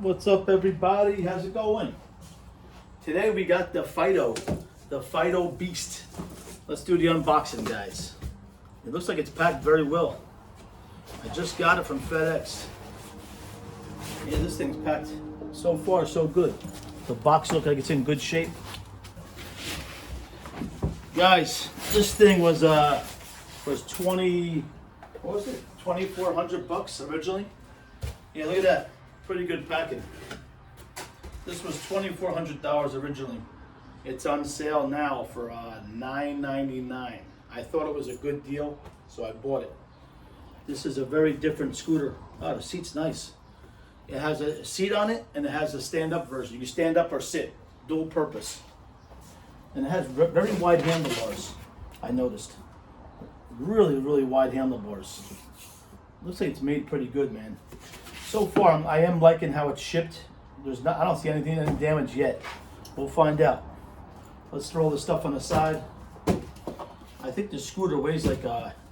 What's up, everybody? How's it going? Today we got the Fiido Beast. Let's do the unboxing, guys. It looks like it's packed very well. I just got it from FedEx. Yeah, this thing's packed so far so good. The box looks like it's in good shape. Guys, this thing was 2,400 bucks originally. Yeah, look at that. Pretty good packing. This was $2,400 originally. It's on sale now for $9.99. I thought it was a good deal, so I bought it. This is a very different scooter. Oh, the seat's nice. It has a seat on it, and it has a stand-up version. You can stand up or sit, dual purpose. And it has very wide handlebars, I noticed. Really wide handlebars. Looks like it's made pretty good, man. So far, I am liking how it's shipped. I don't see any damage yet. We'll find out. Let's throw all the stuff on the side. I think the scooter weighs like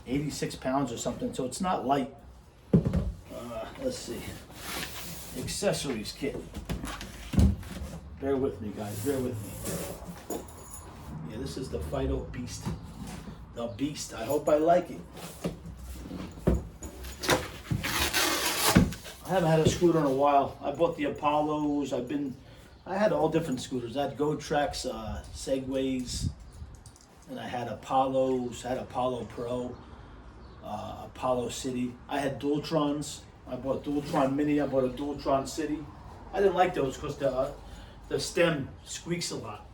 86 pounds or something, so it's not light. Let's see. Accessories kit. Bear with me, guys. Bear with me. Yeah, this is the Fiido Beast. The Beast. I hope I like it. I haven't had a scooter in a while. I bought the Apollos. I had all different scooters. I had Go Tracks, Segways, and I had Apollos. I had Apollo Pro, Apollo City. I had Dualtrons. I bought a Dualtron Mini. I bought a Dualtron City. I didn't like those because the stem squeaks a lot.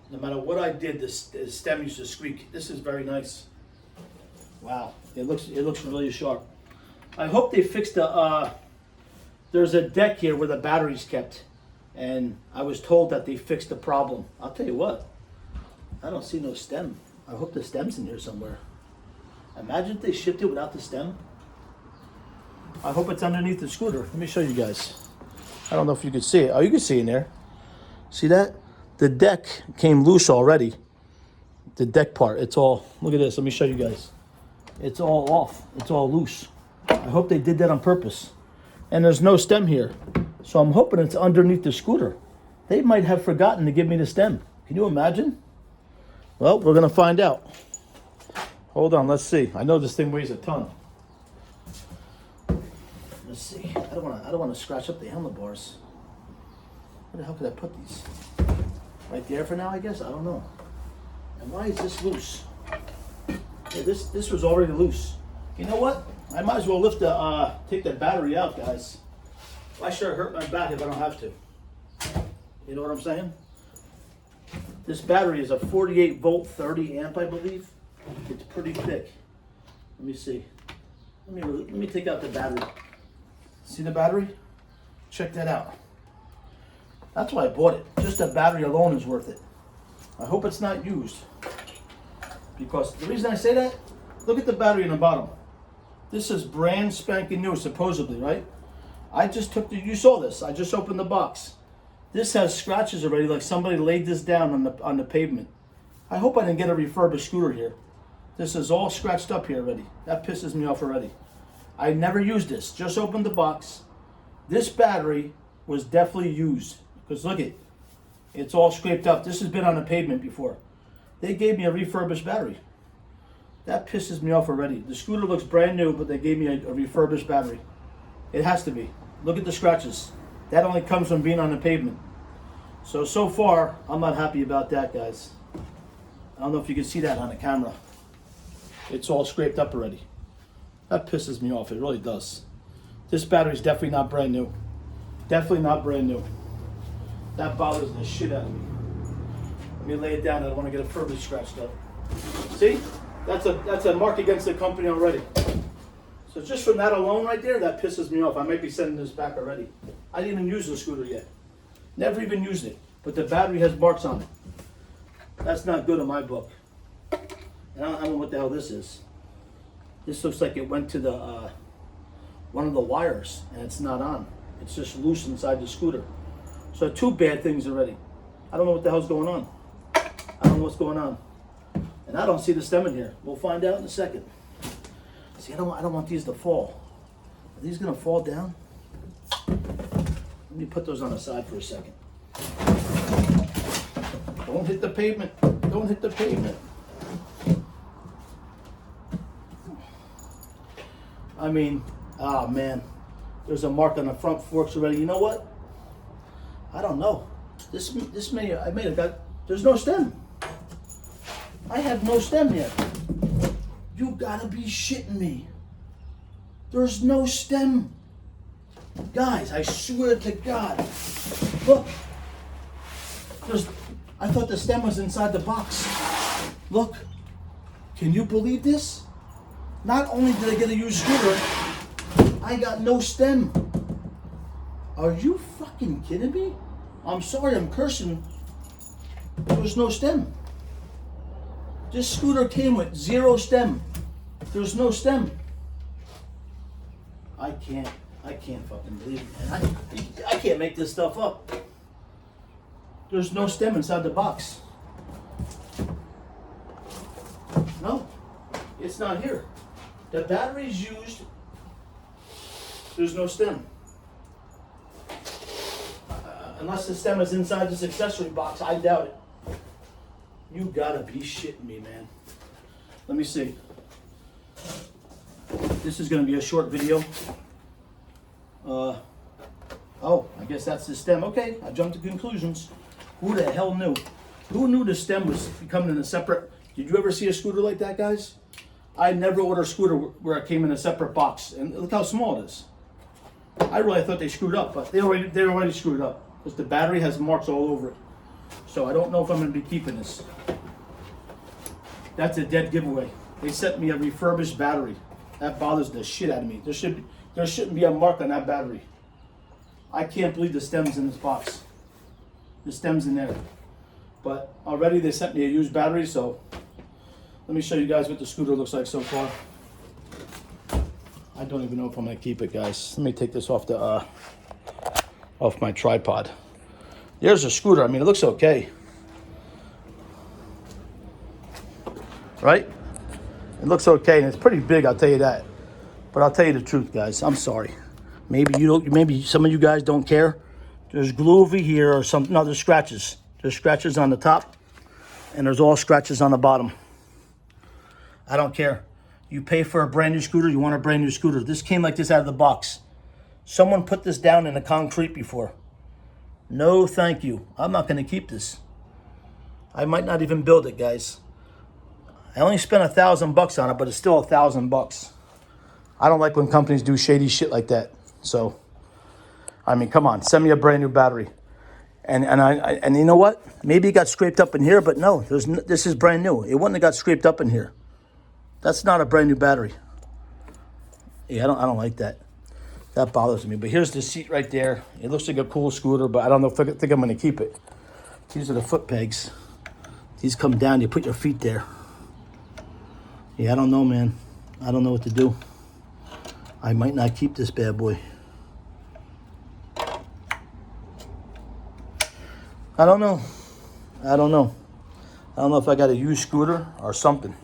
No matter what I did, the stem used to squeak. This is very nice. Wow, it looks really sharp. I hope they fixed there's a deck here where the battery's kept, and I was told that they fixed the problem. I'll tell you what, I don't see no stem. I hope the stem's in here somewhere. Imagine if they shipped it without the stem. I hope it's underneath the scooter. Let me show you guys. I don't know if you could see it. Oh, you can see in there. See that? The deck came loose already. The deck part, it's all, look at this. Let me show you guys. It's all off. It's all loose. I hope they did that on purpose. And there's no stem here. So I'm hoping it's underneath the scooter. They might have forgotten to give me the stem. Can you imagine? Well, we're gonna find out. Hold on, let's see. I know this thing weighs a ton. Let's see. I don't wanna scratch up the handlebars. Where the hell could I put these? Right there for now, I guess? I don't know. And why is this loose? Yeah, this was already loose. You know what? I might as well take the battery out, guys. Why should I hurt my back if I don't have to? You know what I'm saying? This battery is a 48 volt, 30 amp, I believe. It's pretty thick. Let me see. Let me take out the battery. See the battery? Check that out. That's why I bought it. Just the battery alone is worth it. I hope it's not used. Because the reason I say that, look at the battery in the bottom. This is brand spanking new, supposedly, right? You saw this. I just opened the box. This has scratches already, like somebody laid this down on the pavement. I hope I didn't get a refurbished scooter here. This is all scratched up here already. That pisses me off already. I never used this. Just opened the box. This battery was definitely used. Because look it. It's all scraped up. This has been on the pavement before. They gave me a refurbished battery. That pisses me off already. The scooter looks brand new, but they gave me a refurbished battery. It has to be. Look at the scratches. That only comes from being on the pavement. So far, I'm not happy about that, guys. I don't know if you can see that on the camera. It's all scraped up already. That pisses me off. It really does. This battery's definitely not brand new. Definitely not brand new. That bothers the shit out of me. Let me lay it down. I don't want to get it further scratched up. See? That's a mark against the company already. So just from that alone right there, that pisses me off. I might be sending this back already. I didn't even use the scooter yet. Never even used it. But the battery has marks on it. That's not good in my book. And I don't know what the hell this is. This looks like it went to the one of the wires, and it's not on. It's just loose inside the scooter. So two bad things already. I don't know what the hell's going on. I don't know what's going on. And I don't see the stem in here. We'll find out in a second. See, I don't want these to fall. Are these gonna fall down? Let me put those on the side for a second. Don't hit the pavement. Don't hit the pavement. I mean, oh man, there's a mark on the front forks already. You know what? I don't know. This I may have got. There's no stem. I have no stem yet. You gotta be shitting me. There's no stem. Guys, I swear to God. Look. I thought the stem was inside the box. Look. Can you believe this? Not only did I get a used scooter, I got no stem. Are you fucking kidding me? I'm sorry, I'm cursing. There was no stem. This scooter came with 0 stem. There's no stem. I can't fucking believe it, man. I can't make this stuff up. There's no stem inside the box. No, it's not here. The battery's used. There's no stem. Unless the stem is inside this accessory box, I doubt it. You gotta be shitting me, man. Let me see. This is gonna be a short video. Oh, I guess that's the stem. Okay, I jumped to conclusions. Who the hell knew? Who knew the stem was coming in a separate... Did you ever see a scooter like that, guys? I never ordered a scooter where it came in a separate box. And look how small it is. I really thought they screwed up, but they already screwed up. Because the battery has marks all over it. So I don't know if I'm going to be keeping this. That's a dead giveaway. They sent me a refurbished battery. That bothers the shit out of me. There shouldn't be a mark on that battery. I can't believe the stem's in this box. The stem's in there. But already they sent me a used battery, so let me show you guys what the scooter looks like so far. I don't even know if I'm going to keep it, guys. Let me take this off the off my tripod. There's a scooter. I mean, it looks okay. Right? It looks okay, and it's pretty big, I'll tell you that. But I'll tell you the truth, guys. I'm sorry. Maybe you don't. Maybe some of you guys don't care. There's glue over here or something. No, there's scratches. There's scratches on the top, and there's all scratches on the bottom. I don't care. You pay for a brand new scooter, you want a brand new scooter. This came like this out of the box. Someone put this down in the concrete before. No, thank you. I'm not going to keep this. I might not even build it, guys. I only spent $1,000 on it, but it's still $1,000. I don't like when companies do shady shit like that. So, I mean, come on, send me a brand new battery. And you know what? Maybe it got scraped up in here, but no, this is brand new. It wouldn't have got scraped up in here. That's not a brand new battery. Yeah, I don't like that. That bothers me. But here's the seat right there. It looks like a cool scooter, but I don't know if I think I'm going to keep it. These are the foot pegs. These come down. You put your feet there. Yeah, I don't know, man. I don't know what to do. I might not keep this bad boy. I don't know. I don't know if I got a used scooter or something.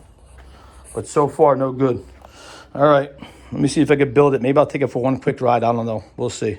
But so far, no good. All right. Let me see if I can build it. Maybe I'll take it for one quick ride. I don't know. We'll see.